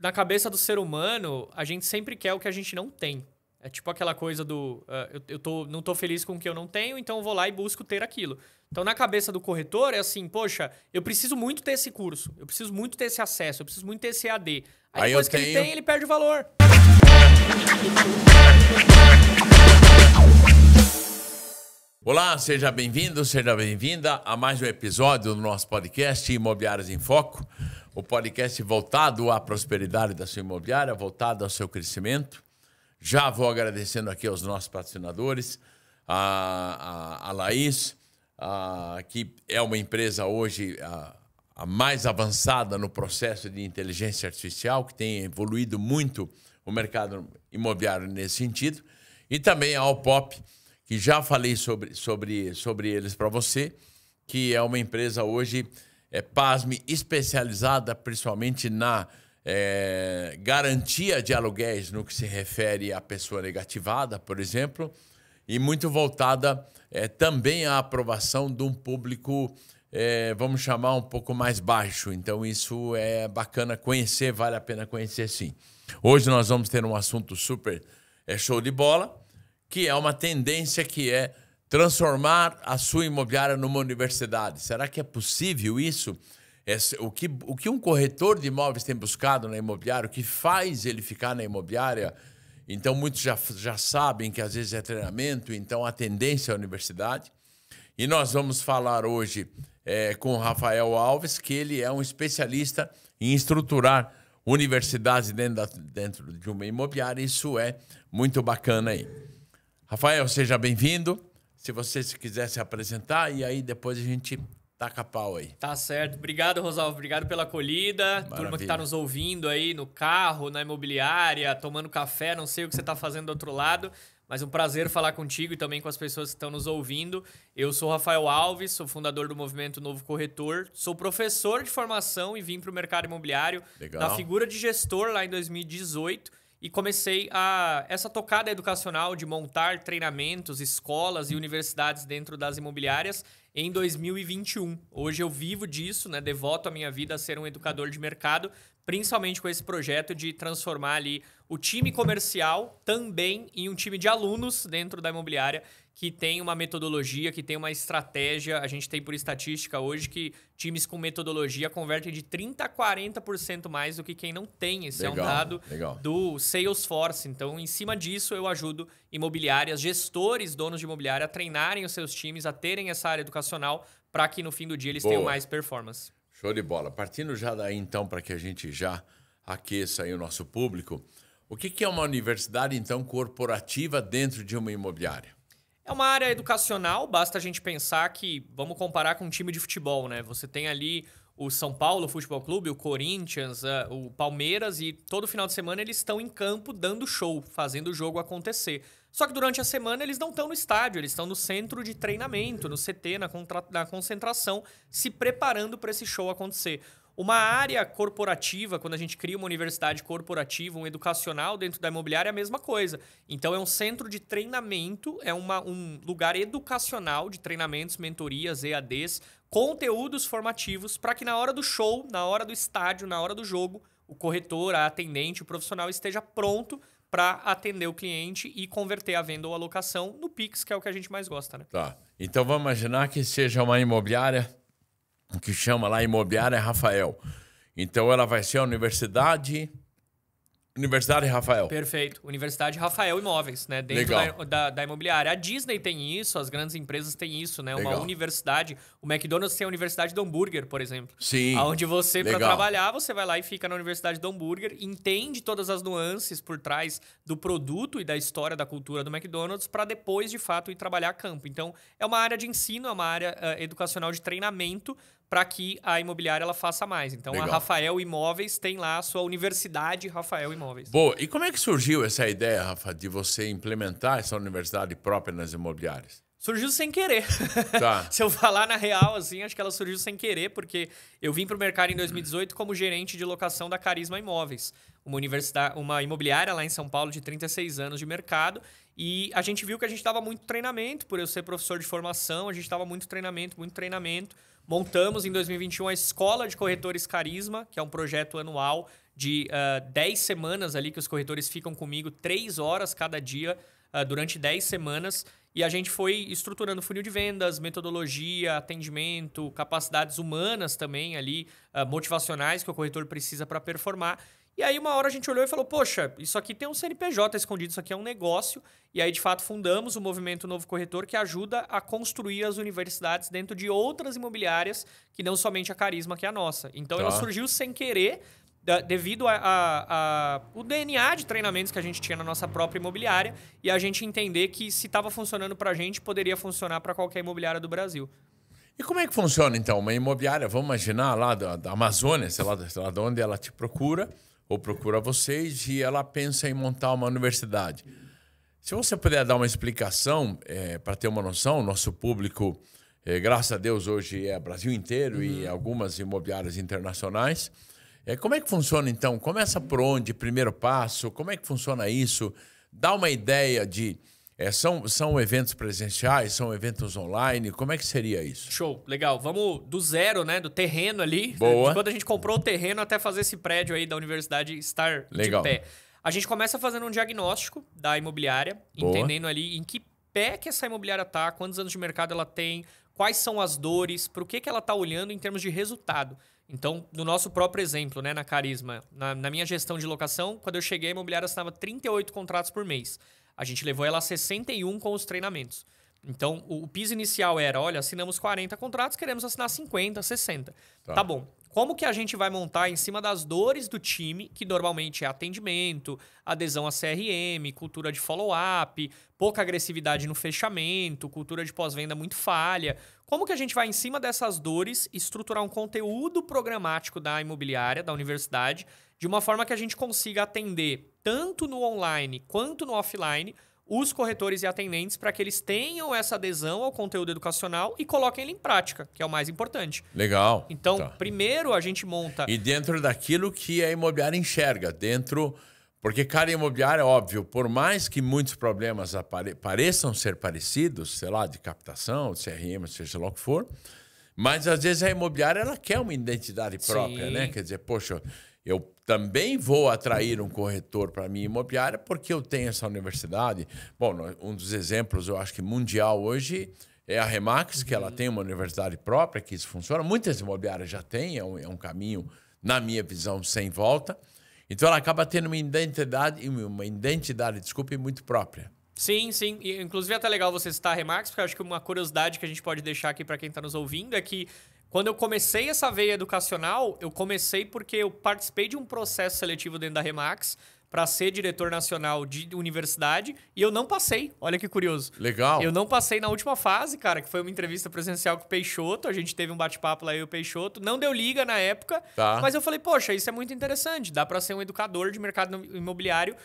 na cabeça do ser humano, a gente sempre quer o que a gente não tem. É tipo aquela coisa do... não tô feliz com o que eu não tenho, então eu vou lá e busco ter aquilo. Então, na cabeça do corretor, é assim, poxa, eu preciso muito ter esse curso, eu preciso muito ter esse acesso, eu preciso muito ter esse EAD. Aí depois que ele tem, ele perde o valor. Olá, seja bem-vindo, seja bem-vinda a mais um episódio do nosso podcast Imobiliárias em Foco. O podcast voltado à prosperidade da sua imobiliária, voltado ao seu crescimento. Já vou agradecendo aqui aos nossos patrocinadores, a Laís, que é uma empresa hoje a mais avançada no processo de inteligência artificial, que tem evoluído muito o mercado imobiliário nesse sentido. E também a Alpop, que já falei sobre eles para você, que é uma empresa hoje, pasme, especializada principalmente na garantia de aluguéis no que se refere à pessoa negativada, por exemplo, e muito voltada também à aprovação de um público, vamos chamar, um pouco mais baixo. Então, isso é bacana conhecer, vale a pena conhecer sim. Hoje nós vamos ter um assunto super show de bola, que é uma tendência que é transformar a sua imobiliária numa universidade. Será que é possível isso? O que um corretor de imóveis tem buscado na imobiliária, o que faz ele ficar na imobiliária? Então, muitos já sabem que às vezes é treinamento, então a tendência é a universidade. E nós vamos falar hoje com o Rafael Alves, que ele é um especialista em estruturar universidades dentro de uma imobiliária. Isso é muito bacana aí. Rafael, seja bem-vindo. Se você quiser se apresentar, e aí depois a gente taca pau aí. Tá certo. Obrigado, Rosalvo. Obrigado pela acolhida. Maravilha. Turma que tá nos ouvindo aí no carro, na imobiliária, tomando café, não sei o que você tá fazendo do outro lado, mas um prazer falar contigo e também com as pessoas que estão nos ouvindo. Eu sou o Rafael Alves, sou fundador do Movimento Novo Corretor, sou professor de formação e vim para o mercado imobiliário na figura de gestor lá em 2018. E comecei essa tocada educacional de montar treinamentos, escolas e universidades dentro das imobiliárias em 2021. Hoje eu vivo disso, né? Devoto a minha vida a ser um educador de mercado, principalmente com esse projeto de transformar ali o time comercial também em um time de alunos dentro da imobiliária que tem uma metodologia, que tem uma estratégia. A gente tem por estatística hoje que times com metodologia convertem de 30% a 40% mais do que quem não tem. Esse é um dado do Salesforce. Então, em cima disso, eu ajudo imobiliárias, gestores, donos de imobiliária a treinarem os seus times, a terem essa área educacional para que no fim do dia eles tenham mais performance. Show de bola. Partindo já daí, então, para que a gente já aqueça aí o nosso público, o que é uma universidade, então, corporativa dentro de uma imobiliária? É uma área educacional, basta a gente pensar que, vamos comparar com um time de futebol, né? Você tem ali o São Paulo Futebol Clube, o Corinthians, o Palmeiras, e todo final de semana eles estão em campo dando show, fazendo o jogo acontecer. Só que durante a semana eles não estão no estádio, eles estão no centro de treinamento, no CT, na concentração, se preparando para esse show acontecer. Uma área corporativa, quando a gente cria uma universidade corporativa, um educacional dentro da imobiliária, é a mesma coisa. Então, é um centro de treinamento, é um lugar educacional de treinamentos, mentorias, EADs, conteúdos formativos, para que na hora do show, na hora do estádio, na hora do jogo, o corretor, a atendente, o profissional esteja pronto para atender o cliente e converter a venda ou a locação no Pix, que é o que a gente mais gosta, né? Tá. Então, vamos imaginar que seja uma imobiliária que chama lá Imobiliária Rafael. Então, ela vai ser a Universidade Rafael. Perfeito. Universidade Rafael Imóveis, né? Dentro da imobiliária. A Disney tem isso, as grandes empresas têm isso, né? Uma universidade. O McDonald's tem a Universidade do Hambúrguer, por exemplo. Sim. Onde você, para trabalhar, você vai lá e fica na Universidade do Hambúrguer, entende todas as nuances por trás do produto e da história, da cultura do McDonald's, para depois, de fato, ir trabalhar a campo. Então, é uma área de ensino, é uma área educacional de treinamento para que a imobiliária ela faça mais. Então, a Rafael Imóveis tem lá a sua Universidade Rafael Imóveis. Boa. E como é que surgiu essa ideia, Rafa, de você implementar essa universidade própria nas imobiliárias? Surgiu sem querer. Tá. Se eu falar na real, assim, acho que ela surgiu sem querer, porque eu vim para o mercado em 2018 como gerente de locação da Carisma Imóveis, uma imobiliária lá em São Paulo de 36 anos de mercado, e a gente viu que a gente dava muito treinamento, por eu ser professor de formação, a gente dava muito treinamento. Montamos em 2021 a Escola de Corretores Carisma, que é um projeto anual de 10 semanas ali que os corretores ficam comigo, 3 horas cada dia, durante 10 semanas. E a gente foi estruturando funil de vendas, metodologia, atendimento, capacidades humanas também ali, motivacionais que o corretor precisa para performar. E aí uma hora a gente olhou e falou, poxa, isso aqui tem um CNPJ escondido, isso aqui é um negócio. E aí, de fato, fundamos o movimento Novo Corretor, que ajuda a construir as universidades dentro de outras imobiliárias, que não somente a Carisma, que é a nossa. Então, ela surgiu sem querer, devido o DNA de treinamentos que a gente tinha na nossa própria imobiliária, e a gente entender que se estava funcionando para a gente, poderia funcionar para qualquer imobiliária do Brasil. E como é que funciona, então, uma imobiliária? Vamos imaginar lá da Amazônia, sei lá de onde ela te procura, ou procura vocês, e ela pensa em montar uma universidade. Se você puder dar uma explicação, para ter uma noção, nosso público, graças a Deus, hoje é Brasil inteiro e algumas imobiliárias internacionais. Como é que funciona, então? Começa por onde? Primeiro passo? Como é que funciona isso? Dá uma ideia de... São eventos presenciais? São eventos online? Como é que seria isso? Show, legal. Vamos do zero, né? Do terreno ali. Boa. De quando a gente comprou o terreno até fazer esse prédio aí da universidade estar legal. De pé. A gente começa fazendo um diagnóstico da imobiliária, boa. Entendendo ali em que pé que essa imobiliária tá, quantos anos de mercado ela tem, quais são as dores, para o que ela tá olhando em termos de resultado. Então, no nosso próprio exemplo, né, na Carisma, na minha gestão de locação, quando eu cheguei, a imobiliária assinava 38 contratos por mês. A gente levou ela a 61 com os treinamentos. Então, o piso inicial era, olha, assinamos 40 contratos, queremos assinar 50, 60. Tá bom. Como que a gente vai montar em cima das dores do time, que normalmente é atendimento, adesão a CRM, cultura de follow-up, pouca agressividade no fechamento, cultura de pós-venda muito falha. Como que a gente vai, em cima dessas dores, estruturar um conteúdo programático da imobiliária, da universidade, de uma forma que a gente consiga atender tanto no online quanto no offline os corretores e atendentes para que eles tenham essa adesão ao conteúdo educacional e coloquem ele em prática, que é o mais importante. Legal. Então, primeiro a gente monta... E dentro daquilo que a imobiliária enxerga, porque cada imobiliária, óbvio, por mais que muitos problemas pareçam ser parecidos, sei lá, de captação, de CRM, seja lá o que for, mas às vezes a imobiliária ela quer uma identidade própria, né? Quer dizer, poxa, eu também vou atrair um corretor para a minha imobiliária porque eu tenho essa universidade. Bom, um dos exemplos, eu acho que mundial hoje, é a Remax, que ela tem uma universidade própria, que isso funciona. Muitas imobiliárias já têm, é um caminho, na minha visão, sem volta. Então, ela acaba tendo uma identidade, muito própria. Sim, sim. E, inclusive, é até legal você citar a Remax, porque eu acho que uma curiosidade que a gente pode deixar aqui para quem está nos ouvindo é que quando eu comecei essa veia educacional, eu comecei porque eu participei de um processo seletivo dentro da Remax para ser diretor nacional de universidade e eu não passei. Olha que curioso. Legal. Eu não passei na última fase, cara, que foi uma entrevista presencial com o Peixoto. A gente teve um bate-papo lá, eu e o Peixoto. Não deu liga na época, mas eu falei, poxa, isso é muito interessante. Dá para ser um educador de mercado imobiliário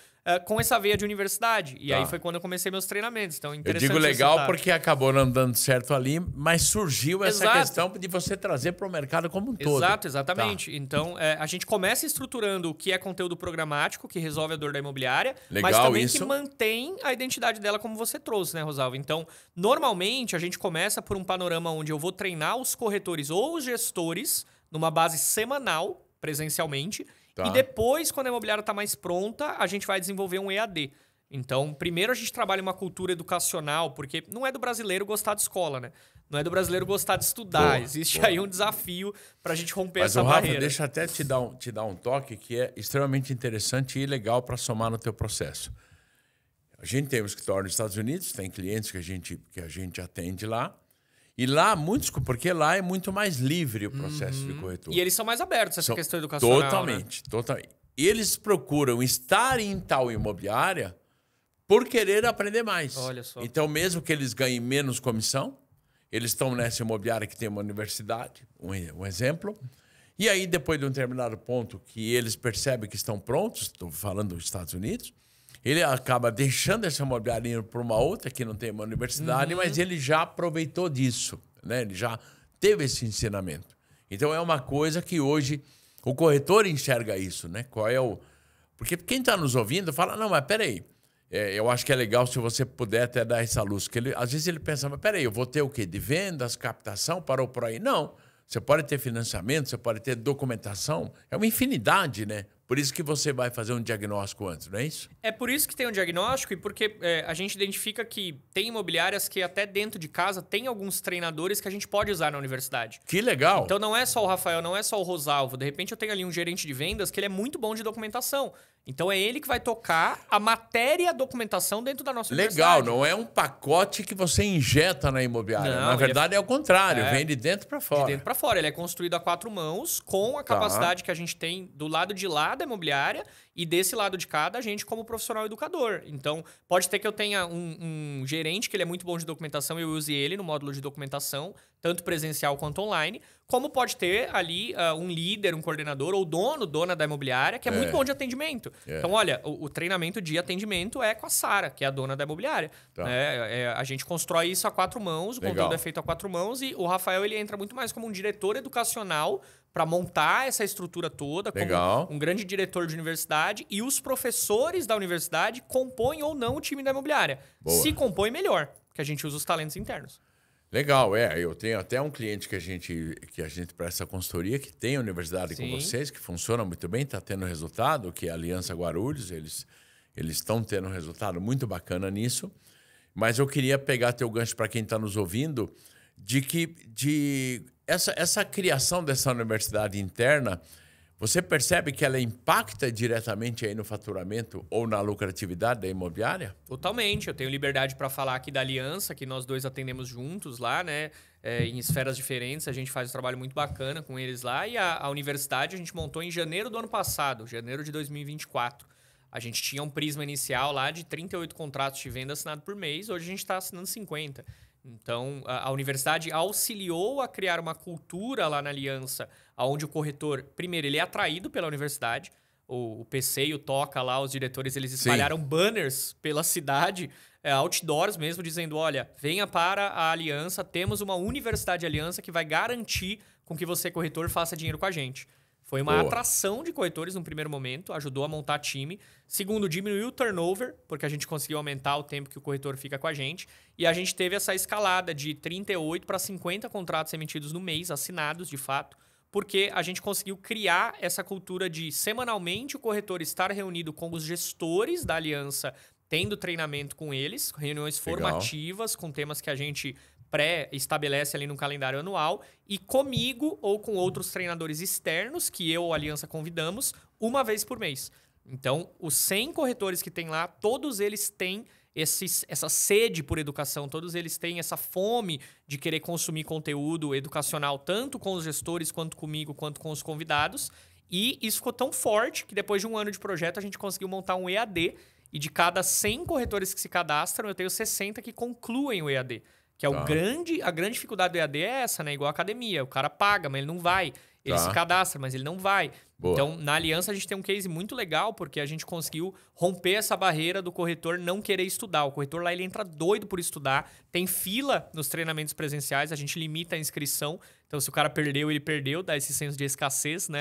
com essa veia de universidade. E aí foi quando eu comecei meus treinamentos. Então, interessante. Eu digo legal porque acabou não dando certo ali, mas surgiu essa questão de você trazer para o mercado como um todo. Exato, exatamente. Então, a gente começa estruturando o que é conteúdo programático, que resolve a dor da imobiliária, mas também que mantém a identidade dela como você trouxe, né, Rosalvo? Então, normalmente, a gente começa por um panorama onde eu vou treinar os corretores ou os gestores numa base semanal, presencialmente, e depois, quando a imobiliária está mais pronta, a gente vai desenvolver um EAD. Então, primeiro a gente trabalha uma cultura educacional, porque não é do brasileiro gostar de escola, né? Não é do brasileiro gostar de estudar. Existe aí um desafio para a gente romper essa barreira. Rafa, deixa até te dar um toque que é extremamente interessante e legal para somar no teu processo. A gente tem um escritório nos Estados Unidos, tem clientes que a gente atende lá. E lá, porque lá é muito mais livre o processo de corretor. E eles são mais abertos a essa questão educacional. Totalmente, totalmente. E eles procuram estar em tal imobiliária por querer aprender mais. Olha só. Então, mesmo que eles ganhem menos comissão, eles estão nessa imobiliária que tem uma universidade, um exemplo. E aí, depois de um determinado ponto que eles percebem que estão prontos, estou falando dos Estados Unidos, ele acaba deixando essa imobiliária indo para uma outra que não tem uma universidade, mas ele já aproveitou disso, né? Ele já teve esse ensinamento. Então, é uma coisa que hoje o corretor enxerga isso, né? Porque quem está nos ouvindo fala, não, mas peraí, eu acho que é legal se você puder até dar essa luz. Porque às vezes ele pensa, mas peraí, eu vou ter o quê? De vendas, captação, parou por aí? Não. Você pode ter financiamento, você pode ter documentação. É uma infinidade, né? Por isso que você vai fazer um diagnóstico antes, não é isso? É por isso que tem um diagnóstico e porque a gente identifica que tem imobiliárias que até dentro de casa tem alguns treinadores que a gente pode usar na universidade. Que legal! Então não é só o Rafael, não é só o Rosalvo. De repente eu tenho ali um gerente de vendas que ele é muito bom de documentação. Então é ele que vai tocar a matéria e a documentação dentro da nossa Legal, universidade. não é um pacote que você injeta na imobiliária. Não, na verdade é o contrário, vem de dentro para fora. De dentro para fora. Ele é construído a 4 mãos com a capacidade que a gente tem do lado de lá da imobiliária e desse lado de cá da gente como profissional educador. Então pode ter que eu tenha um gerente que ele é muito bom de documentação e eu use ele no módulo de documentação, tanto presencial quanto online, como pode ter ali um líder, um coordenador ou dona da imobiliária que é muito bom de atendimento. Então, olha, o treinamento de atendimento é com a Sara, que é a dona da imobiliária. A gente constrói isso a 4 mãos, o conteúdo é feito a 4 mãos e o Rafael ele entra muito mais como um diretor educacional para montar essa estrutura toda, como um grande diretor de universidade e os professores da universidade compõem ou não o time da imobiliária. Boa. Se compõe, melhor, que a gente usa os talentos internos. Legal, eu tenho até um cliente que a gente presta consultoria, que tem a universidade com vocês, que funciona muito bem, está tendo resultado, que é a Aliança Guarulhos, eles estão tendo um resultado muito bacana nisso. Mas eu queria pegar teu gancho para quem está nos ouvindo, de essa criação dessa universidade interna, você percebe que ela impacta diretamente aí no faturamento ou na lucratividade da imobiliária? Totalmente. Eu tenho liberdade para falar aqui da Aliança, que nós dois atendemos juntos lá, né? Em esferas diferentes. A gente faz um trabalho muito bacana com eles lá. E a universidade a gente montou em janeiro do ano passado, janeiro de 2024. A gente tinha um prisma inicial lá de 38 contratos de venda assinados por mês. Hoje a gente está assinando 50. Então, a universidade auxiliou a criar uma cultura lá na Aliança, onde o corretor, primeiro, ele é atraído pela universidade. O PC e o Toca lá, os diretores, eles espalharam banners pela cidade, outdoors mesmo, dizendo, olha, venha para a Aliança, temos uma Universidade Aliança que vai garantir com que você, corretor, faça dinheiro com a gente. Foi uma atração de corretores no primeiro momento, ajudou a montar time. Segundo, diminuiu o turnover, porque a gente conseguiu aumentar o tempo que o corretor fica com a gente. E a gente teve essa escalada de 38 para 50 contratos emitidos no mês, assinados de fato, porque a gente conseguiu criar essa cultura de semanalmente o corretor estar reunido com os gestores da aliança, tendo treinamento com eles, reuniões formativas com temas que a gente pré-estabelece ali no calendário anual e comigo ou com outros treinadores externos que eu ou a Aliança convidamos uma vez por mês. Então, os 100 corretores que tem lá, todos eles têm essa sede por educação, todos eles têm essa fome de querer consumir conteúdo educacional, tanto com os gestores, quanto comigo, quanto com os convidados. E isso ficou tão forte que depois de um ano de projeto a gente conseguiu montar um EAD e de cada 100 corretores que se cadastram, eu tenho 60 que concluem o EAD. Que é a grande dificuldade do EAD é essa, né? Igual a academia. O cara paga, mas ele não vai. Ele se cadastra, mas ele não vai. Então, na Aliança, a gente tem um case muito legal, porque a gente conseguiu romper essa barreira do corretor não querer estudar. O corretor lá, ele entra doido por estudar. Tem fila nos treinamentos presenciais, a gente limita a inscrição. Então, se o cara perdeu, ele perdeu, dá esse senso de escassez, né?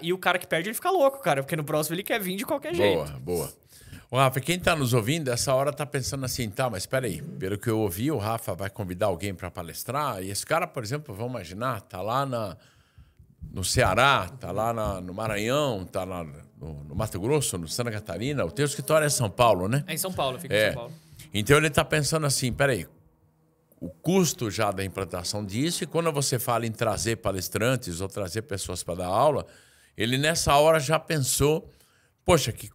E o cara que perde, ele fica louco, cara. Porque no próximo ele quer vir de qualquer jeito. Boa. O Rafa, quem está nos ouvindo, essa hora está pensando assim, mas espera aí, pelo que eu ouvi, o Rafa vai convidar alguém para palestrar, e esse cara, por exemplo, vamos imaginar, está lá no Ceará, está lá no Maranhão, está lá no Mato Grosso, no Santa Catarina, o teu escritório é São Paulo, né? É em São Paulo, fica em São Paulo. Então ele está pensando assim, espera aí, o custo já da implantação disso, e quando você fala em trazer palestrantes ou trazer pessoas para dar aula, ele nessa hora já pensou, poxa, que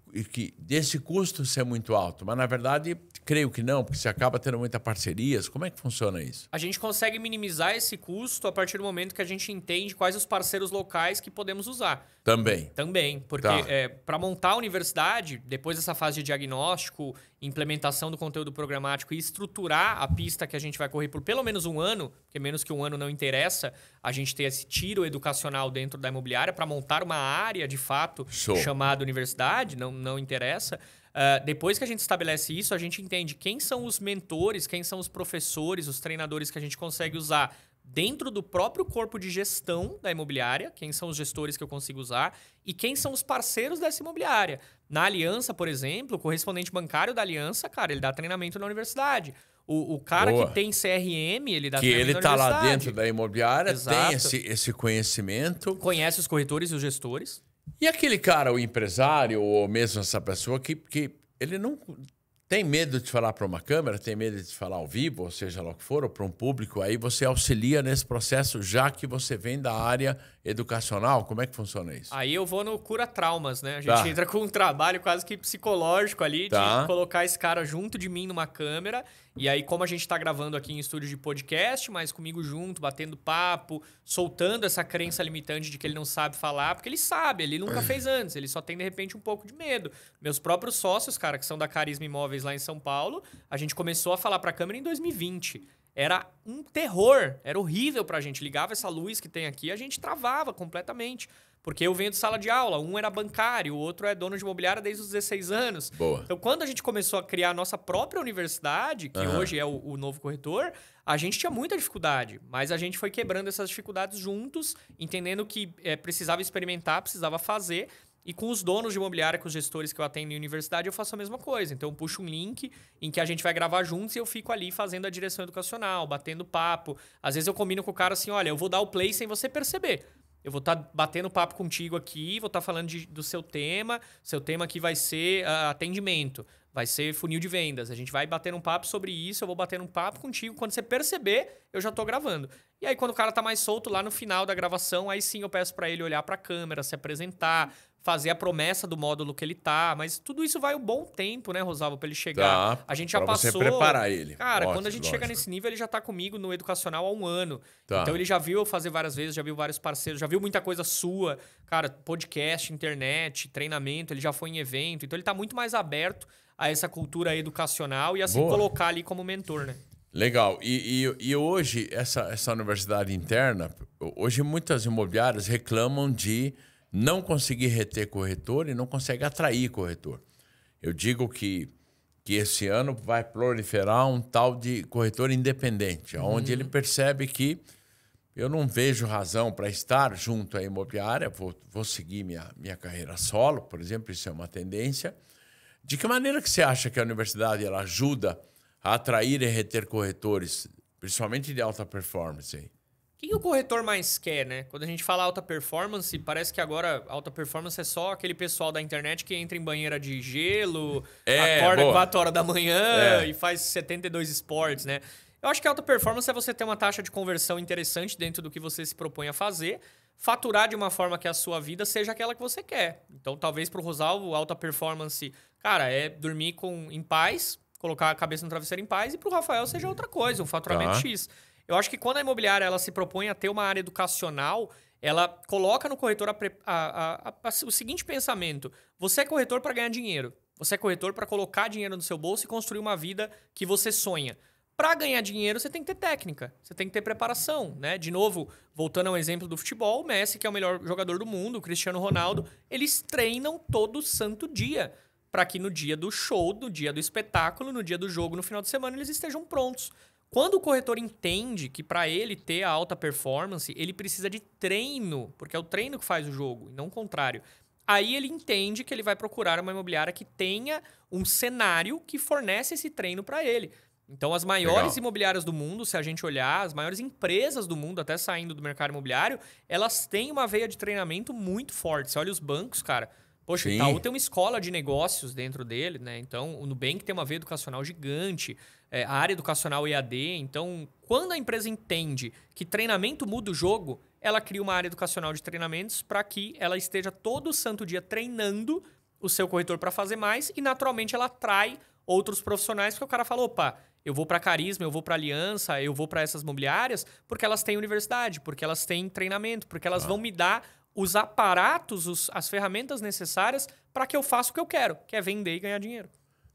desse custo ser muito alto. Mas, na verdade, creio que não, porque você acaba tendo muitas parcerias. Como é que funciona isso? A gente consegue minimizar esse custo a partir do momento que a gente entende quais os parceiros locais que podemos usar. Também, porque para montar a universidade, depois dessa fase de diagnóstico, implementação do conteúdo programático e estruturar a pista que a gente vai correr por pelo menos um ano, porque menos que um ano não interessa, a gente ter esse tiro educacional dentro da imobiliária para montar uma área, de fato, chamada universidade, não interessa. Depois que a gente estabelece isso, a gente entende quem são os mentores, quem são os professores, os treinadores que a gente consegue usar dentro do próprio corpo de gestão da imobiliária, quem são os gestores que eu consigo usar e quem são os parceiros dessa imobiliária. Na Aliança, por exemplo, o correspondente bancário da Aliança, cara, ele dá treinamento na universidade. O cara que tem CRM, ele dá treinamento na universidade. Que ele está lá dentro da imobiliária, Exato. tem esse conhecimento. Conhece os corretores e os gestores. E aquele cara, o empresário, ou mesmo essa pessoa que ele não tem medo de falar para uma câmera, tem medo de falar ao vivo, ou seja lá o que for, ou para um público, aí você auxilia nesse processo, já que você vem da área educacional. Como é que funciona isso? Aí eu vou no cura traumas, né? A gente entra com um trabalho quase que psicológico ali, de colocar esse cara junto de mim numa câmera. E aí, como a gente tá gravando aqui em estúdio de podcast, mas comigo junto, batendo papo, soltando essa crença limitante de que ele não sabe falar, porque ele sabe, ele nunca fez antes, ele só tem, de repente, um pouco de medo. Meus próprios sócios, cara, que são da Carisma Imóveis lá em São Paulo, a gente começou a falar pra câmera em 2020. Era um terror, era horrível pra gente. Ligava essa luz que tem aqui, a gente travava completamente. Porque eu venho de sala de aula, um era bancário, o outro é dono de imobiliária desde os 16 anos. Boa. Então, quando a gente começou a criar a nossa própria universidade, que hoje é o Novo Corretor, a gente tinha muita dificuldade. Mas a gente foi quebrando essas dificuldades juntos, entendendo que precisava experimentar, precisava fazer. E com os donos de imobiliária, com os gestores que eu atendo em universidade, eu faço a mesma coisa. Então, eu puxo um link em que a gente vai gravar juntos e eu fico ali fazendo a direção educacional, batendo papo. Às vezes eu combino com o cara assim, olha, eu vou dar o play sem você perceber. Eu vou estar batendo papo contigo aqui, vou estar falando do seu tema. Seu tema aqui vai ser atendimento, vai ser funil de vendas. A gente vai bater um papo sobre isso, eu vou bater um papo contigo. Quando você perceber, eu já estou gravando. E aí, quando o cara tá mais solto lá no final da gravação, aí sim eu peço para ele olhar para a câmera, se apresentar, fazer a promessa do módulo que ele tá. Mas tudo isso vai um bom tempo, né, Rosalvo, para ele chegar. Tá, a gente já pra passou... você preparar ele. Cara, Ótimo, quando a gente chega nesse nível, ele já tá comigo no educacional há 1 ano. Tá. Então ele já viu eu fazer várias vezes, já viu vários parceiros, já viu muita coisa sua. Cara, podcast, internet, treinamento, ele já foi em evento. Então ele tá muito mais aberto a essa cultura educacional e a se colocar ali como mentor, né? Legal. E hoje, essa universidade interna, hoje muitas imobiliárias reclamam de não conseguir reter corretor e não consegue atrair corretor. Eu digo que esse ano vai proliferar um tal de corretor independente, onde ele percebe que eu não vejo razão para estar junto à imobiliária, vou seguir minha carreira solo, por exemplo, isso é uma tendência. De que maneira que você acha que a universidade ela ajuda a atrair e reter corretores, principalmente de alta performance aí? O que o corretor mais quer, né? Quando a gente fala alta performance, parece que agora alta performance é só aquele pessoal da internet que entra em banheira de gelo, acorda 4 horas da manhã e faz 72 esportes, né? Eu acho que alta performance é você ter uma taxa de conversão interessante dentro do que você se propõe a fazer, faturar de uma forma que a sua vida seja aquela que você quer. Então, talvez para o Rosalvo, alta performance, cara, é dormir em paz, colocar a cabeça no travesseiro em paz, e para o Rafael seja outra coisa, um faturamento X. Eu acho que quando a imobiliária ela se propõe a ter uma área educacional, ela coloca no corretor o seguinte pensamento: você é corretor para ganhar dinheiro, você é corretor para colocar dinheiro no seu bolso e construir uma vida que você sonha. Para ganhar dinheiro, você tem que ter técnica, você tem que ter preparação, né? De novo, voltando ao exemplo do futebol, o Messi, que é o melhor jogador do mundo, o Cristiano Ronaldo, eles treinam todo santo dia para que no dia do show, no dia do espetáculo, no dia do jogo, no final de semana, eles estejam prontos. Quando o corretor entende que para ele ter a alta performance, ele precisa de treino, porque é o treino que faz o jogo, e não o contrário. Aí ele entende que ele vai procurar uma imobiliária que tenha um cenário que fornece esse treino para ele. Então, as maiores imobiliárias do mundo, se a gente olhar, as maiores empresas do mundo, até saindo do mercado imobiliário, elas têm uma veia de treinamento muito forte. Você olha os bancos, cara. Poxa, o Itaú tem uma escola de negócios dentro dele, né? Então, o Nubank tem uma veia educacional gigante, a área educacional EAD. Então, quando a empresa entende que treinamento muda o jogo, ela cria uma área educacional de treinamentos para que ela esteja todo santo dia treinando o seu corretor para fazer mais e, naturalmente, ela atrai outros profissionais, porque o cara fala, opa, eu vou para Carisma, eu vou para Aliança, eu vou para essas imobiliárias, porque elas têm universidade, porque elas têm treinamento, porque elas vão me dar os aparatos, as ferramentas necessárias para que eu faça o que eu quero, que é vender e ganhar dinheiro.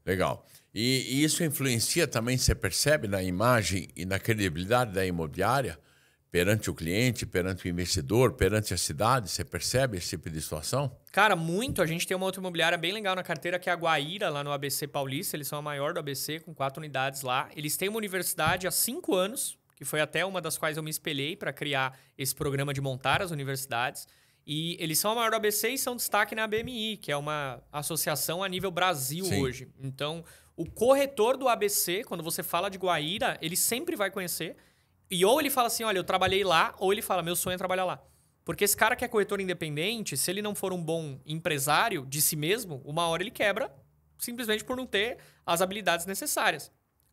Legal. E isso influencia também, você percebe, na imagem e na credibilidade da imobiliária perante o cliente, perante o investidor, perante a cidade? Você percebe esse tipo de situação? Cara, muito. A gente tem uma outra imobiliária bem legal na carteira, que é a Guaíra, lá no ABC Paulista. Eles são a maior do ABC, com 4 unidades lá. Eles têm uma universidade há 5 anos, que foi até uma das quais eu me espelhei para criar esse programa de montar as universidades. E eles são a maior do ABC e são destaque na ABMI, que é uma associação a nível Brasil hoje. Então, o corretor do ABC, quando você fala de Guaíra, ele sempre vai conhecer. E ou ele fala assim, olha, eu trabalhei lá, ou ele fala, meu sonho é trabalhar lá. Porque esse cara que é corretor independente, se ele não for um bom empresário de si mesmo, uma hora ele quebra simplesmente por não ter as habilidades necessárias.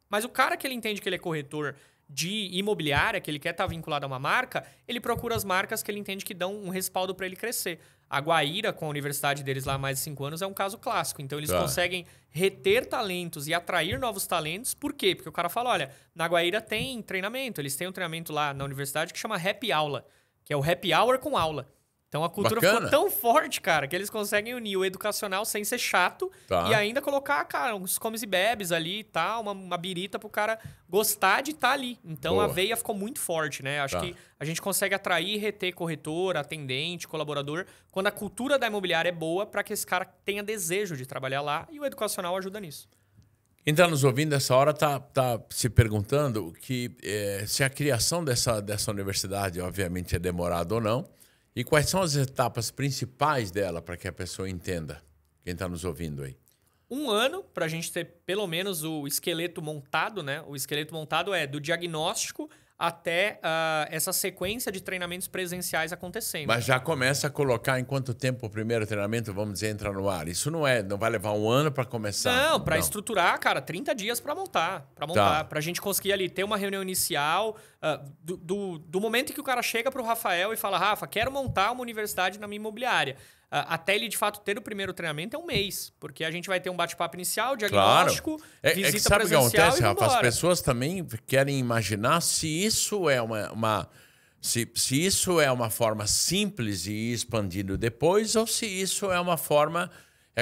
Mas o cara que ele entende que ele é corretor de imobiliária, que ele quer estar vinculado a uma marca, ele procura as marcas que ele entende que dão um respaldo para ele crescer. A Guaíra, com a universidade deles lá há mais de 5 anos, é um caso clássico. Então, eles conseguem reter talentos e atrair novos talentos. Por quê? Porque o cara fala, olha, na Guaíra tem treinamento. Eles têm um treinamento lá na universidade que chama Happy Aula, que é o Happy Hour com aula. Então, a cultura ficou tão forte, cara, que eles conseguem unir o educacional sem ser chato e ainda colocar, cara, uns comes e bebes ali e tal, uma birita pro cara gostar de estar ali. Então, a veia ficou muito forte, né? Acho que a gente consegue atrair e reter corretor, atendente, colaborador, quando a cultura da imobiliária é boa para que esse cara tenha desejo de trabalhar lá e o educacional ajuda nisso. Quem está nos ouvindo nessa hora está se perguntando se a criação dessa universidade, obviamente, é demorada ou não. E quais são as etapas principais dela para que a pessoa entenda? Quem está nos ouvindo aí? 1 ano para a gente ter pelo menos o esqueleto montado, né? O esqueleto montado é do diagnóstico até essa sequência de treinamentos presenciais acontecendo. Mas já começa a colocar em quanto tempo o primeiro treinamento, vamos dizer, entra no ar? Isso não vai levar 1 ano para começar? Não, para estruturar, cara, 30 dias para montar. Para a gente conseguir ali ter uma reunião inicial, do momento em que o cara chega para o Rafael e fala, Rafa, quero montar uma universidade na minha imobiliária. Até ele, de fato, ter o primeiro treinamento é 1 mês. Porque a gente vai ter um bate-papo inicial, diagnóstico, visita sabe presencial o que acontece, e Rafa? vambora. As pessoas também querem imaginar se isso é se isso é uma forma simples e expandido depois ou se isso é uma forma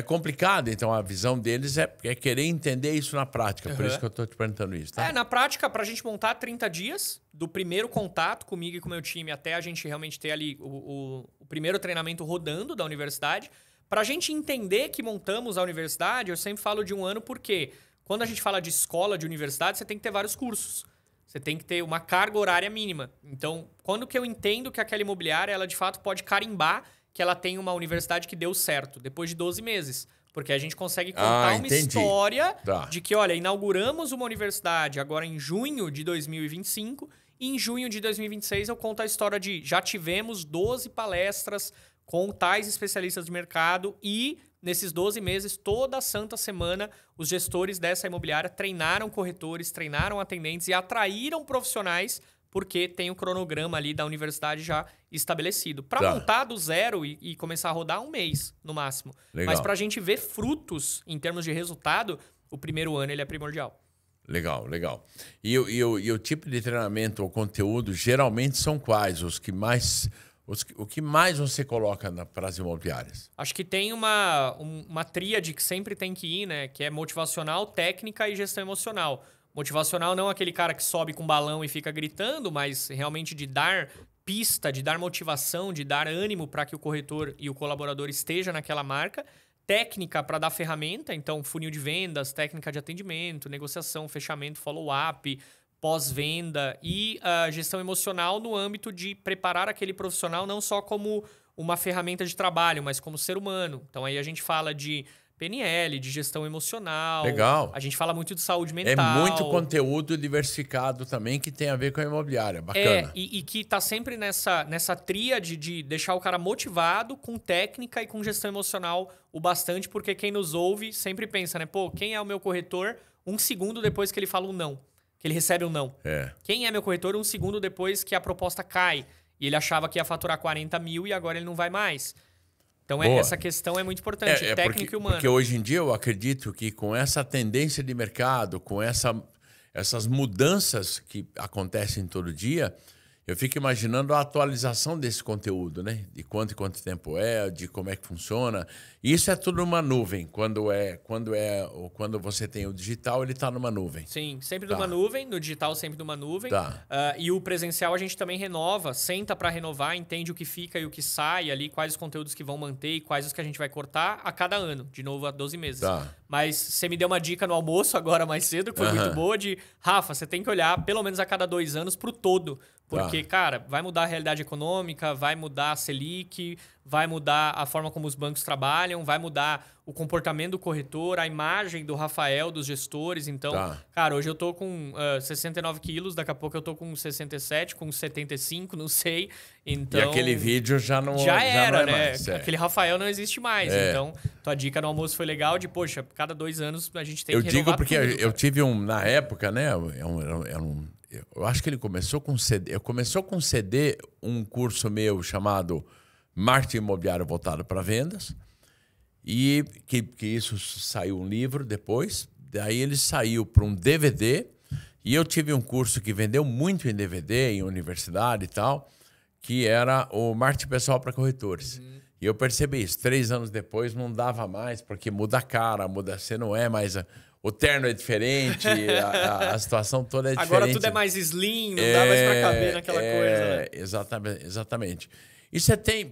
complicada. Então, a visão deles é querer entender isso na prática. Por isso que eu estou te perguntando isso. Tá? Na prática, para a gente montar 30 dias, do primeiro contato comigo e com o meu time até a gente realmente ter ali o primeiro treinamento rodando da universidade. Para a gente entender que montamos a universidade, eu sempre falo de 1 ano porque quando a gente fala de escola, de universidade, você tem que ter vários cursos. Você tem que ter uma carga horária mínima. Então, quando que eu entendo que aquela imobiliária, ela de fato pode carimbar que ela tem uma universidade que deu certo? Depois de 12 meses. Porque a gente consegue contar uma história de que, olha, inauguramos uma universidade agora em junho de 2025 e em junho de 2026 eu conto a história de já tivemos 12 palestras com tais especialistas de mercado e nesses 12 meses, toda a santa semana, os gestores dessa imobiliária treinaram corretores, treinaram atendentes e atraíram profissionais porque tem o cronograma ali da universidade já estabelecido. Para montar do zero e começar a rodar 1 mês, no máximo. Legal. Mas para a gente ver frutos em termos de resultado, o primeiro ano ele é primordial. Legal, legal. E o tipo de treinamento ou conteúdo geralmente são quais? O que mais você coloca para as imobiliárias? Acho que tem uma tríade que sempre tem que ir, né? Que é motivacional, técnica e gestão emocional. Motivacional não é aquele cara que sobe com balão e fica gritando, mas realmente de dar pista, de dar motivação, de dar ânimo para que o corretor e o colaborador esteja naquela marca. Técnica para dar ferramenta, então funil de vendas, técnica de atendimento, negociação, fechamento, follow-up, pós-venda e gestão emocional no âmbito de preparar aquele profissional não só como uma ferramenta de trabalho, mas como ser humano. Então aí a gente fala de PNL, de gestão emocional. Legal. A gente fala muito de saúde mental. É muito conteúdo diversificado também que tem a ver com a imobiliária. Bacana. E que está sempre nessa tríade de deixar o cara motivado com técnica e com gestão emocional o bastante, porque quem nos ouve sempre pensa, né? Pô, quem é o meu corretor 1 segundo depois que ele fala um não? Que ele recebe um não. Quem é meu corretor 1 segundo depois que a proposta cai? E ele achava que ia faturar 40 mil e agora ele não vai mais. Então, essa questão é muito importante, técnica e humana. Porque hoje em dia eu acredito que com essa tendência de mercado, com essas mudanças que acontecem todo dia, eu fico imaginando a atualização desse conteúdo, né? De quanto e quanto tempo de como é que funciona. E isso é tudo numa nuvem. Quando você tem o digital, ele está numa nuvem. Sim, sempre numa nuvem. No digital, sempre numa nuvem. Tá. E o presencial a gente também renova, senta para renovar, entende o que fica e o que sai ali, quais os conteúdos que vão manter e quais os que a gente vai cortar a cada ano, de novo a 12 meses. Tá. Mas você me deu uma dica no almoço agora mais cedo, que foi muito boa, de Rafa, você tem que olhar pelo menos a cada 2 anos para o todo. Porque, cara, vai mudar a realidade econômica, vai mudar a Selic, vai mudar a forma como os bancos trabalham, vai mudar o comportamento do corretor, a imagem do Rafael, dos gestores. Então, cara, hoje eu tô com 69 quilos, daqui a pouco eu tô com 67, com 75, não sei. Então, e aquele vídeo já não era, já não é né? mais, Aquele Rafael não existe mais. Então, tua dica no almoço foi legal de, poxa, cada 2 anos a gente tem que renovar. Eu digo porque tudo, eu tive na época, né? Eu acho que ele começou com CD. Começou com CD um curso meu chamado Marketing Imobiliário Voltado para Vendas. E que isso saiu um livro depois. Daí ele saiu para um DVD. E eu tive um curso que vendeu muito em DVD, em universidade e tal, que era o Marketing Pessoal para Corretores. E eu percebi isso. 3 anos depois não dava mais, porque muda a cara, você não é mais... O terno é diferente, a situação toda é diferente. Agora tudo é mais slim, não dá mais para caber naquela coisa, né? Exatamente. E você tem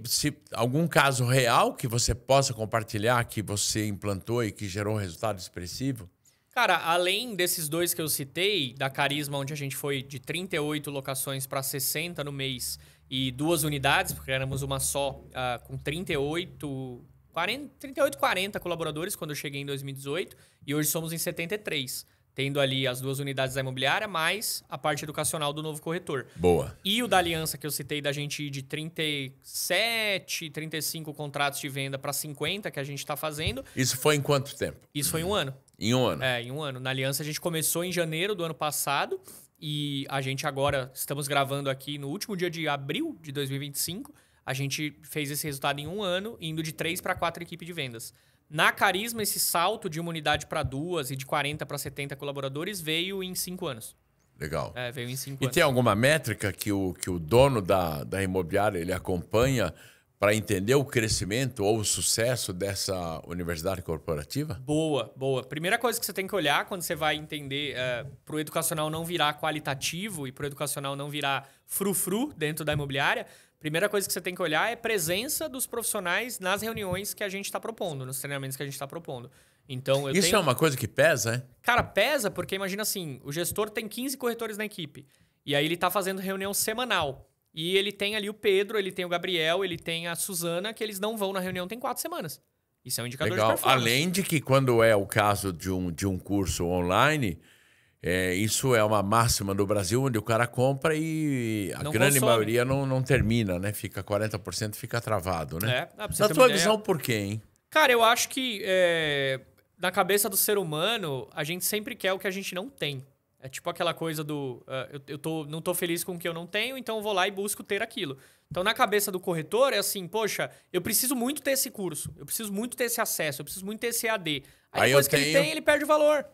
algum caso real que você possa compartilhar, que você implantou e que gerou um resultado expressivo? Cara, além desses 2 que eu citei, da Carisma, onde a gente foi de 38 locações para 60 no mês e 2 unidades, porque éramos uma só, com 38, 40 colaboradores quando eu cheguei em 2018 e hoje somos em 73, tendo ali as 2 unidades da imobiliária mais a parte educacional do novo corretor. Boa. E o da aliança que eu citei da gente ir de 37, 35 contratos de venda para 50 que a gente está fazendo. Isso foi em quanto tempo? Isso foi em 1 ano. Em 1 ano? Em 1 ano. Na aliança a gente começou em janeiro do ano passado e a gente agora estamos gravando aqui no último dia de abril de 2025. A gente fez esse resultado em 1 ano, indo de 3 para 4 equipes de vendas. Na Carisma, esse salto de uma unidade para 2 e de 40 para 70 colaboradores veio em 5 anos. Legal. Veio em 5 anos. E tem alguma métrica que o dono da imobiliária ele acompanha para entender o crescimento ou o sucesso dessa universidade corporativa? Boa. Primeira coisa que você tem que olhar quando você vai entender para o educacional não virar qualitativo e para o educacional não virar frufru dentro da imobiliária, primeira coisa que você tem que olhar é a presença dos profissionais nas reuniões que a gente está propondo, nos treinamentos que a gente está propondo. Então, Isso é uma coisa que pesa, hein? Cara, pesa porque imagina assim, o gestor tem 15 corretores na equipe e aí ele está fazendo reunião semanal. E ele tem ali o Pedro, ele tem o Gabriel, ele tem a Suzana, que eles não vão na reunião tem 4 semanas. Isso é um indicador de performance. Além de que quando é o caso de um curso online... isso é uma máxima no Brasil, onde o cara compra e a grande maioria não termina, né? Fica 40%, fica travado, né? Na tua visão, por quê, hein? Cara, eu acho que na cabeça do ser humano, a gente sempre quer o que a gente não tem. É tipo aquela coisa do... não tô feliz com o que eu não tenho, então eu vou lá e busco ter aquilo. Então, na cabeça do corretor, é assim, poxa, eu preciso muito ter esse curso, eu preciso muito ter esse acesso, eu preciso muito ter esse EAD. Aí depois que ele tem, ele perde o valor.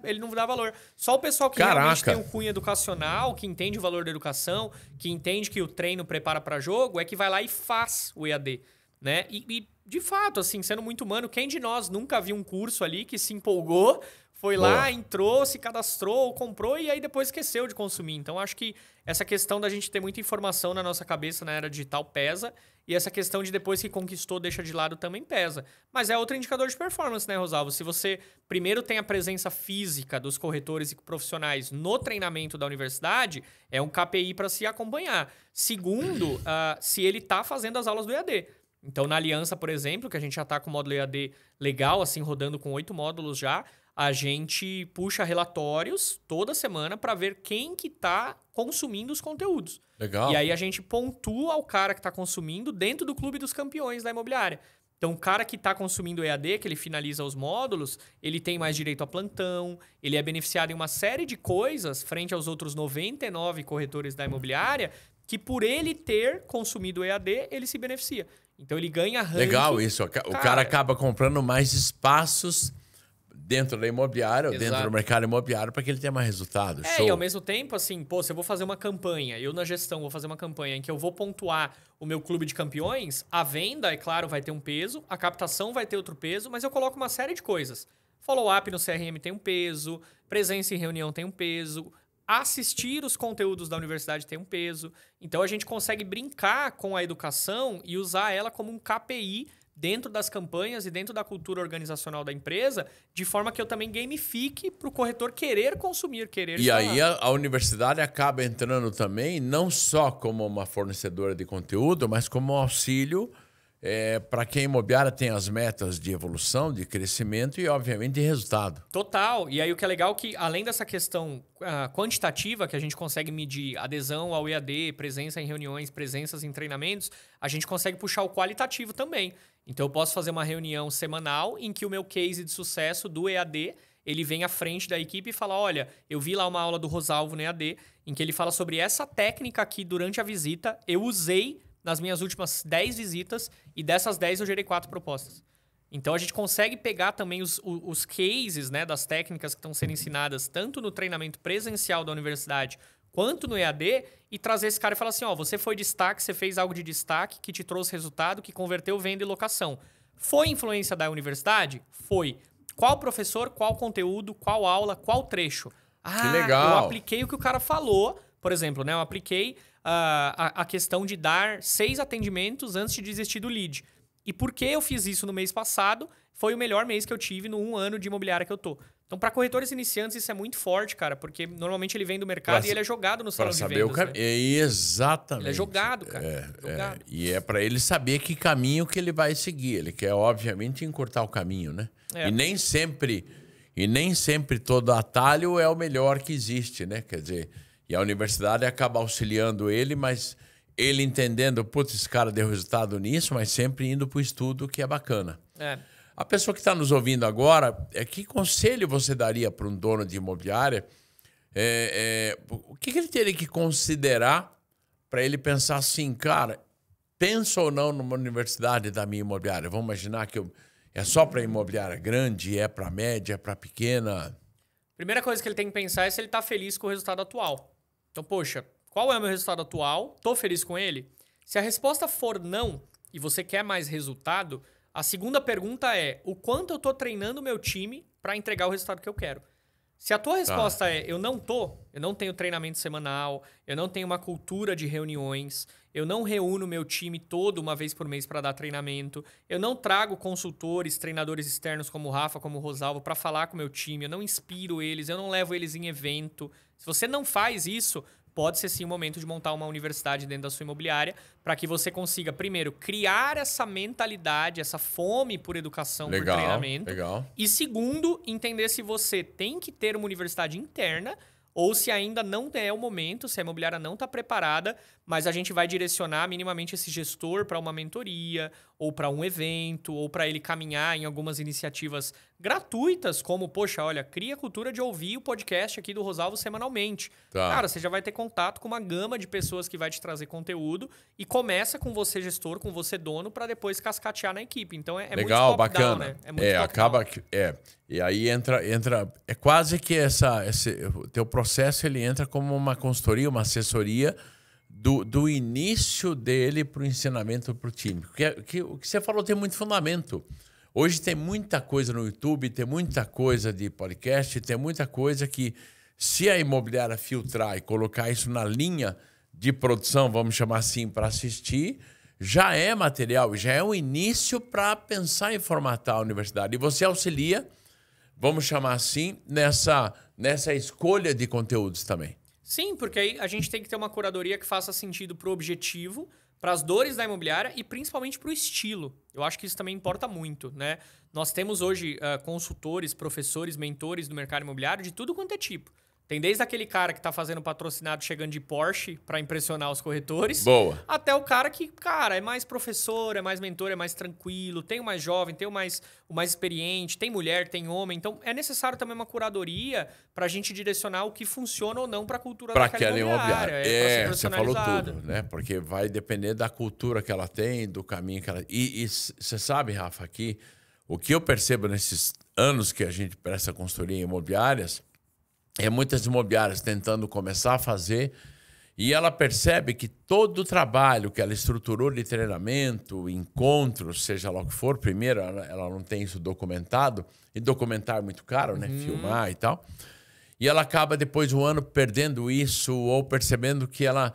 Ele não dá valor. Só o pessoal que realmente tem um cunho educacional, que entende o valor da educação, que entende que o treino prepara para jogo, é que vai lá e faz o EAD, né? E de fato, assim, sendo muito humano, quem de nós nunca viu um curso ali que se empolgou, foi lá, entrou, se cadastrou, comprou e aí depois esqueceu de consumir. Então, acho que essa questão da gente ter muita informação na nossa cabeça na era digital pesa. E essa questão de depois que conquistou, deixa de lado também pesa. Mas é outro indicador de performance, né, Rosalvo? Se você primeiro tem a presença física dos corretores e profissionais no treinamento da universidade, é um KPI para se acompanhar. Segundo, se ele está fazendo as aulas do EAD. Então, na Aliança, por exemplo, que a gente já está com o módulo EAD legal, assim, rodando com 8 módulos já, a gente puxa relatórios toda semana para ver quem que está consumindo os conteúdos. Legal. E aí a gente pontua o cara que está consumindo dentro do clube dos campeões da imobiliária. Então, o cara que está consumindo o EAD, que ele finaliza os módulos, ele tem mais direito a plantão, ele é beneficiado em uma série de coisas frente aos outros 99 corretores da imobiliária, que por ele ter consumido o EAD, ele se beneficia. Então, ele ganha ranking. Legal isso. O cara acaba comprando mais espaços dentro da imobiliária, ou dentro do mercado imobiliário, para que ele tenha mais resultado. Show. E ao mesmo tempo, assim, se eu vou fazer uma campanha, eu na gestão vou fazer uma campanha em que eu vou pontuar o meu clube de campeões, a venda, é claro, vai ter um peso, a captação vai ter outro peso, mas eu coloco uma série de coisas. Follow-up no CRM tem um peso, presença em reunião tem um peso, assistir os conteúdos da universidade tem um peso. Então, a gente consegue brincar com a educação e usar ela como um KPI dentro das campanhas e dentro da cultura organizacional da empresa, de forma que eu também gamifique para o corretor querer consumir, querer E instalar. aí a universidade acaba entrando também, não só como uma fornecedora de conteúdo, mas como um auxílio para quem imobiliária tem as metas de evolução, de crescimento e, obviamente, de resultado. Total. E aí o que é legal é que, além dessa questão quantitativa, que a gente consegue medir adesão ao EAD, presença em reuniões, presenças em treinamentos, a gente consegue puxar o qualitativo também. Então eu posso fazer uma reunião semanal em que o meu case de sucesso do EAD, ele vem à frente da equipe e fala, olha, eu vi lá uma aula do Rosalvo no EAD, em que ele fala sobre essa técnica aqui durante a visita, eu usei nas minhas últimas 10 visitas e dessas 10 eu gerei 4 propostas. Então a gente consegue pegar também os cases, né, das técnicas que estão sendo ensinadas tanto no treinamento presencial da universidade quanto no EAD e trazer esse cara e falar assim, ó, você foi destaque, você fez algo de destaque que te trouxe resultado, que converteu venda e locação. Foi influência da universidade? Foi. Qual professor, qual conteúdo, qual aula, qual trecho? Que legal. Eu apliquei o que o cara falou, por exemplo, né, eu apliquei a questão de dar 6 atendimentos antes de desistir do lead. E por que eu fiz isso no mês passado? Foi o melhor mês que eu tive no 1 ano de imobiliária que eu tô. Então, para corretores iniciantes, isso é muito forte, cara, porque normalmente ele vem do mercado e ele é jogado no salão de vendas. Né? Exatamente. Ele é jogado, cara. Jogado. E é para ele saber que caminho que ele vai seguir. Ele quer, obviamente, encurtar o caminho, né? E nem sempre todo atalho é o melhor que existe, né? Quer dizer, e a universidade acaba auxiliando ele, mas ele entendendo, putz, esse cara deu resultado nisso, mas sempre indo para o estudo, que é bacana. A pessoa que está nos ouvindo agora, que conselho você daria para um dono de imobiliária? O que ele teria que considerar para ele pensar assim, cara, penso ou não numa universidade da minha imobiliária? Vamos imaginar que é só para imobiliária grande, é para média, é para pequena? Primeira coisa que ele tem que pensar é se ele está feliz com o resultado atual. Então, poxa, qual é o meu resultado atual? Tô feliz com ele? Se a resposta for não e você quer mais resultado, a segunda pergunta é o quanto eu tô treinando o meu time para entregar o resultado que eu quero. Se a tua resposta é eu não tenho treinamento semanal, eu não tenho uma cultura de reuniões, eu não reúno meu time todo uma vez por mês para dar treinamento, eu não trago consultores, treinadores externos como o Rafa, como o Rosalvo para falar com o meu time, eu não inspiro eles, eu não levo eles em evento. Se você não faz isso, pode ser sim o momento de montar uma universidade dentro da sua imobiliária para que você consiga, primeiro, criar essa mentalidade, essa fome por educação, por treinamento. Legal. E segundo, entender se você tem que ter uma universidade interna ou se ainda não é o momento, se a imobiliária não está preparada, mas a gente vai direcionar minimamente esse gestor para uma mentoria, ou para um evento, ou para ele caminhar em algumas iniciativas gratuitas, como, poxa, olha, cria a cultura de ouvir o podcast aqui do Rosalvo semanalmente. Cara, você já vai ter contato com uma gama de pessoas que vai te trazer conteúdo e começa com você gestor, com você dono, para depois cascatear na equipe. Então é legal, muito top-down, bacana. né? É muito acaba que e aí entra é quase que o teu processo ele entra como uma consultoria, uma assessoria do início dele para o ensinamento para o time. Porque o que você falou tem muito fundamento. Hoje tem muita coisa no YouTube, tem muita coisa de podcast, tem muita coisa que, se a imobiliária filtrar e colocar isso na linha de produção, vamos chamar assim, para assistir, já é material, já é um início para pensar em formatar a universidade. E você auxilia, vamos chamar assim, nessa escolha de conteúdos também. Sim, porque aí a gente tem que ter uma curadoria que faça sentido para o objetivo, para as dores da imobiliária e principalmente para o estilo. Eu acho que isso também importa muito, né? Nós temos hoje consultores, professores, mentores do mercado imobiliário de tudo quanto é tipo. Tem desde aquele cara que tá fazendo patrocinado chegando de Porsche para impressionar os corretores. Boa. Até o cara que, cara, é mais professor, é mais mentor, é mais tranquilo, tem o mais jovem, tem o mais experiente, tem mulher, tem homem. Então, é necessário também uma curadoria pra gente direcionar o que funciona ou não pra cultura daquela imobiliária. Você falou tudo, né? Porque vai depender da cultura que ela tem, do caminho que ela... E você sabe, Rafa, aqui, o que eu percebo nesses anos que a gente presta consultoria em imobiliárias... muitas imobiliárias tentando começar a fazer e ela percebe que todo o trabalho que ela estruturou de treinamento, encontros, seja lá o que for, primeiro ela não tem isso documentado, e documentar é muito caro, né? Filmar e tal. E ela acaba depois do ano perdendo isso ou percebendo que ela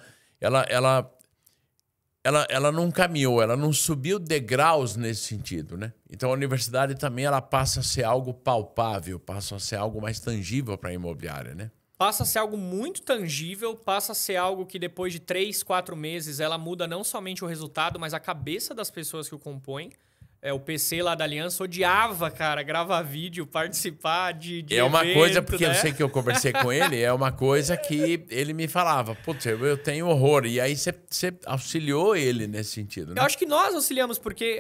ela não caminhou, ela não subiu degraus nesse sentido, né? Então a universidade também ela passa a ser algo palpável, passa a ser algo mais tangível para a imobiliária, né? Passa a ser algo muito tangível, passa a ser algo que depois de 3, 4 meses ela muda não somente o resultado, mas a cabeça das pessoas que o compõem. O PC lá da Aliança odiava, cara, gravar vídeo, participar de É uma evento, coisa, porque né? eu sei que eu conversei com ele, é uma coisa que ele me falava, putz, eu tenho horror. E aí você auxiliou ele nesse sentido, né? Eu acho que nós auxiliamos, porque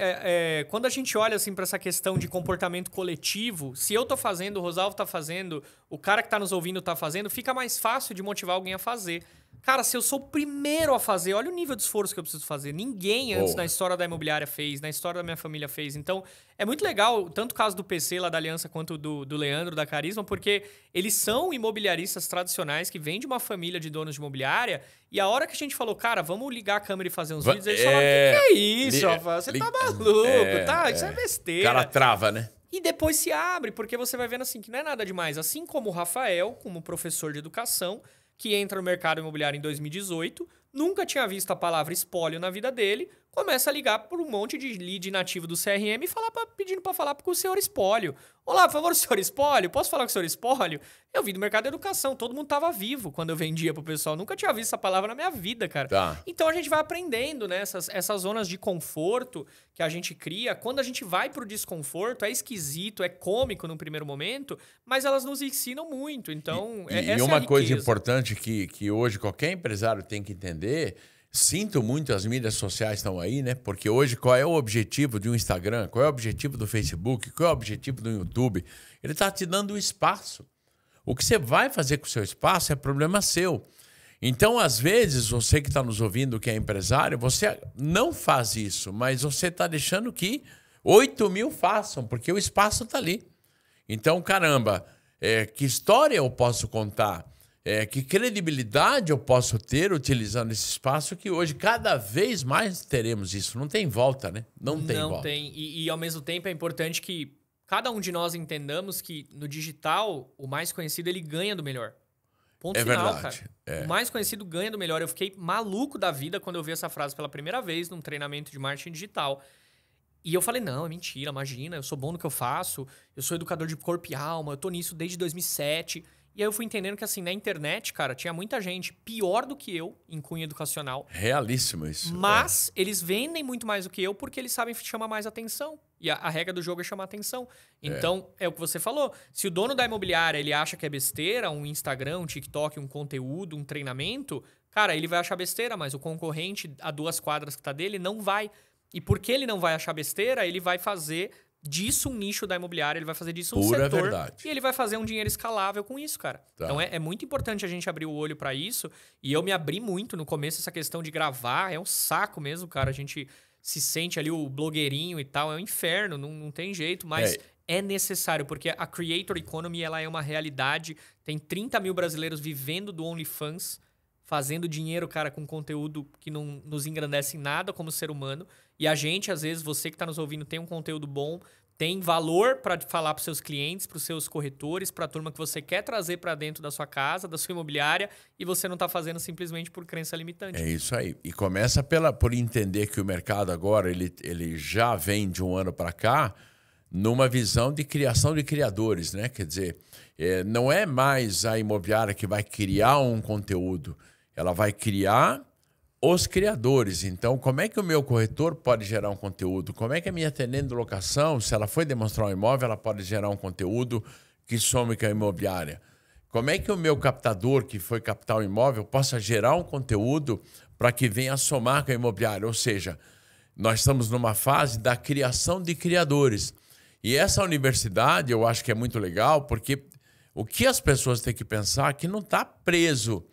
quando a gente olha assim para essa questão de comportamento coletivo, se eu tô fazendo, o Rosalvo tá fazendo, o cara que tá nos ouvindo tá fazendo, fica mais fácil de motivar alguém a fazer. Cara, se eu sou o primeiro a fazer, olha o nível de esforço que eu preciso fazer. Ninguém antes na história da imobiliária fez, na história da minha família fez. Então, é muito legal, tanto o caso do PC lá da Aliança, quanto do Leandro, da Carisma, porque eles são imobiliaristas tradicionais que vêm de uma família de donos de imobiliária. E a hora que a gente falou, cara, vamos ligar a câmera e fazer uns vídeos, eles falaram, que é isso, Rafa? Você tá maluco, isso é besteira. O cara trava, né? E depois se abre, porque você vai vendo assim que não é nada demais. Assim como o Rafael, como professor de educação, que entra no mercado imobiliário em 2018, nunca tinha visto a palavra espólio na vida dele, começa a ligar por um monte de lead nativo do CRM e pedindo para falar com o senhor espólio. Olá, por favor, senhor espólio, posso falar com o senhor espólio? Eu vim do mercado da educação, todo mundo tava vivo quando eu vendia pro pessoal. Nunca tinha visto essa palavra na minha vida, cara. Tá. Então a gente vai aprendendo, né? Essas zonas de conforto que a gente cria. Quando a gente vai pro desconforto, é esquisito, é cômico no primeiro momento, mas elas nos ensinam muito. Então, e uma coisa importante que hoje qualquer empresário tem que entender. Sinto muito, as mídias sociais estão aí, né? Porque hoje qual é o objetivo de um Instagram? Qual é o objetivo do Facebook? Qual é o objetivo do YouTube? Ele está te dando espaço. O que você vai fazer com o seu espaço é problema seu. Então, às vezes, você que está nos ouvindo, que é empresário, você não faz isso, mas você está deixando que 8 mil façam, porque o espaço está ali. Então, caramba, que história eu posso contar? Que credibilidade eu posso ter utilizando esse espaço que hoje cada vez mais teremos isso. Não tem volta, né? Não tem volta. Não tem. E ao mesmo tempo é importante que cada um de nós entendamos que no digital o mais conhecido ele ganha do melhor. Ponto final, verdade. Cara. O mais conhecido ganha do melhor. Eu fiquei maluco da vida quando eu vi essa frase pela primeira vez num treinamento de marketing digital. E eu falei, não, é mentira, imagina, eu sou bom no que eu faço, eu sou educador de corpo e alma, eu tô nisso desde 2007. E aí eu fui entendendo que, assim, na internet, cara, tinha muita gente pior do que eu em cunho educacional. Realíssimo isso. Mas eles vendem muito mais do que eu porque eles sabem chamar mais atenção. E a regra do jogo é chamar atenção. Então, é o que você falou. Se o dono da imobiliária, ele acha que é besteira, um Instagram, um TikTok, um conteúdo, um treinamento, cara, ele vai achar besteira, mas o concorrente a 2 quadras que tá dele não vai. E porque ele não vai achar besteira, ele vai fazer disso um nicho da imobiliária, ele vai fazer disso um Pura setor. verdade. E ele vai fazer um dinheiro escalável com isso, cara. Tá. Então é muito importante a gente abrir o olho pra isso. E eu me abri muito no começo, essa questão de gravar. É um saco mesmo, cara. A gente se sente ali o blogueirinho e tal. É um inferno, não tem jeito. Mas é necessário, porque a creator economy ela é uma realidade. Tem 30 mil brasileiros vivendo do OnlyFans, fazendo dinheiro, cara, com conteúdo que não nos engrandece em nada como ser humano. E a gente, às vezes, você que está nos ouvindo, tem um conteúdo bom, tem valor para falar para os seus clientes, para os seus corretores, para a turma que você quer trazer para dentro da sua casa, da sua imobiliária, e você não está fazendo simplesmente por crença limitante. É isso aí. E começa por entender que o mercado agora ele já vem de um ano para cá numa visão de criação de criadores, né? Quer dizer, não é mais a imobiliária que vai criar um conteúdo, ela vai criar os criadores. Então, como é que o meu corretor pode gerar um conteúdo? Como é que a minha atendente de locação, se ela foi demonstrar um imóvel, ela pode gerar um conteúdo que some com a imobiliária? Como é que o meu captador, que foi captar o imóvel, possa gerar um conteúdo para que venha somar com a imobiliária? Ou seja, nós estamos numa fase da criação de criadores. E essa universidade, eu acho que é muito legal, porque o que as pessoas têm que pensar é que não está preso,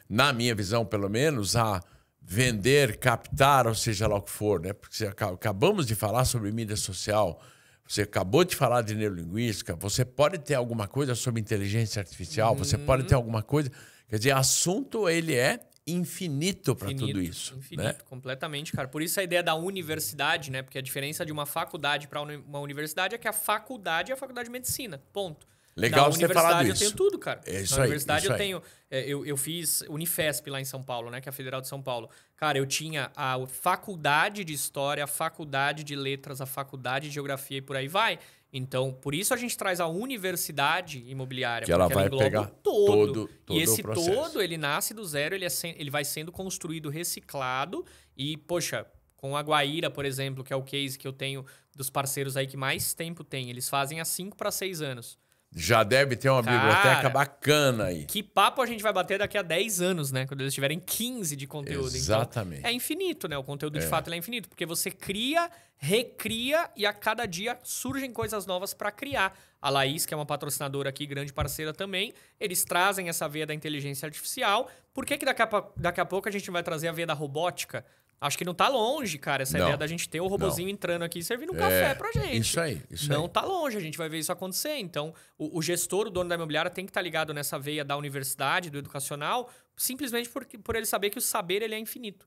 na minha visão, pelo menos, a vender, captar, ou seja lá o que for, né? Porque acabamos de falar sobre mídia social, você acabou de falar de neurolinguística, você pode ter alguma coisa sobre inteligência artificial, você pode ter alguma coisa... Quer dizer, assunto ele é infinito para tudo isso. Infinito, né? Completamente, cara. Por isso a ideia da universidade, né? Porque a diferença de uma faculdade para uma universidade é que a faculdade é a faculdade de medicina, ponto. Legal você ter falado isso. Na universidade eu tenho tudo, cara. Na universidade eu tenho... Eu fiz Unifesp lá em São Paulo, né? Que é a Federal de São Paulo. Cara, eu tinha a faculdade de História, a faculdade de Letras, a faculdade de Geografia e por aí vai. Então, por isso a gente traz a universidade imobiliária. Que ela vai pegar todo e esse o processo. todo, ele nasce do zero, ele vai sendo construído, reciclado. E, poxa, com a Guaíra, por exemplo, que é o case que eu tenho dos parceiros aí que mais tempo tem. Eles fazem há 5 para 6 anos. Já deve ter uma biblioteca bacana aí. Que papo a gente vai bater daqui a 10 anos, né? Quando eles tiverem 15 de conteúdo. Exatamente. Então, é infinito, né? O conteúdo, de fato, ele é infinito. Porque você cria, recria e a cada dia surgem coisas novas para criar. A Laís, que é uma patrocinadora aqui, grande parceira também, eles trazem essa veia da inteligência artificial. Por que daqui a pouco a gente vai trazer a veia da robótica? Acho que não tá longe, cara, essa ideia da gente ter o robozinho entrando aqui e servindo um café pra gente. Isso aí. Não tá longe, a gente vai ver isso acontecer. Então, o gestor, o dono da imobiliária, tem que estar ligado nessa veia da universidade, do educacional, simplesmente por ele saber que o saber ele é infinito.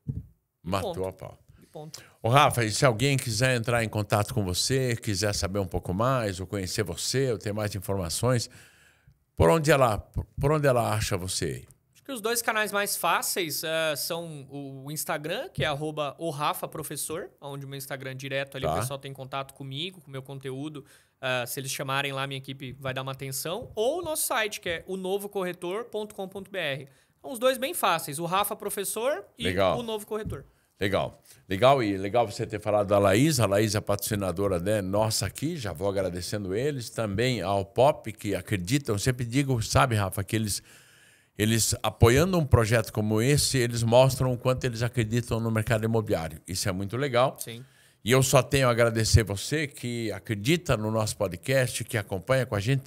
Matou a pau. Ponto. Ô, Rafa, e se alguém quiser entrar em contato com você, quiser saber um pouco mais, ou conhecer você, ou ter mais informações, por onde ela acha você? Acho que os 2 canais mais fáceis são o Instagram, que é @orrafaprofessor, onde o meu Instagram direto ali o pessoal tem contato comigo, com o meu conteúdo. Se eles chamarem lá, minha equipe vai dar uma atenção. Ou o nosso site, que é onovocorretor.com.br. São os 2 bem fáceis, o Rafa Professor e o Novo Corretor. Legal, e legal você ter falado da Laís. A Laís é patrocinadora nossa aqui, já vou agradecendo eles. Também ao Pop, que acreditam, sempre digo, sabe, Rafa, que eles apoiando um projeto como esse, eles mostram o quanto eles acreditam no mercado imobiliário. Isso é muito legal. Sim. E eu só tenho a agradecer você que acredita no nosso podcast, que acompanha com a gente.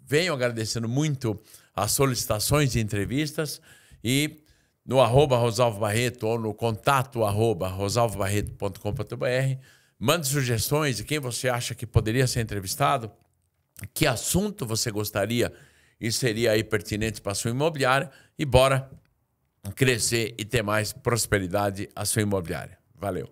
Venho agradecendo muito as solicitações de entrevistas e no @Rosalvo Barreto ou no contato @rosalvobarreto.com.br. Mande sugestões de quem você acha que poderia ser entrevistado, que assunto você gostaria e seria aí pertinente para a sua imobiliária, e bora crescer e ter mais prosperidade a sua imobiliária. Valeu!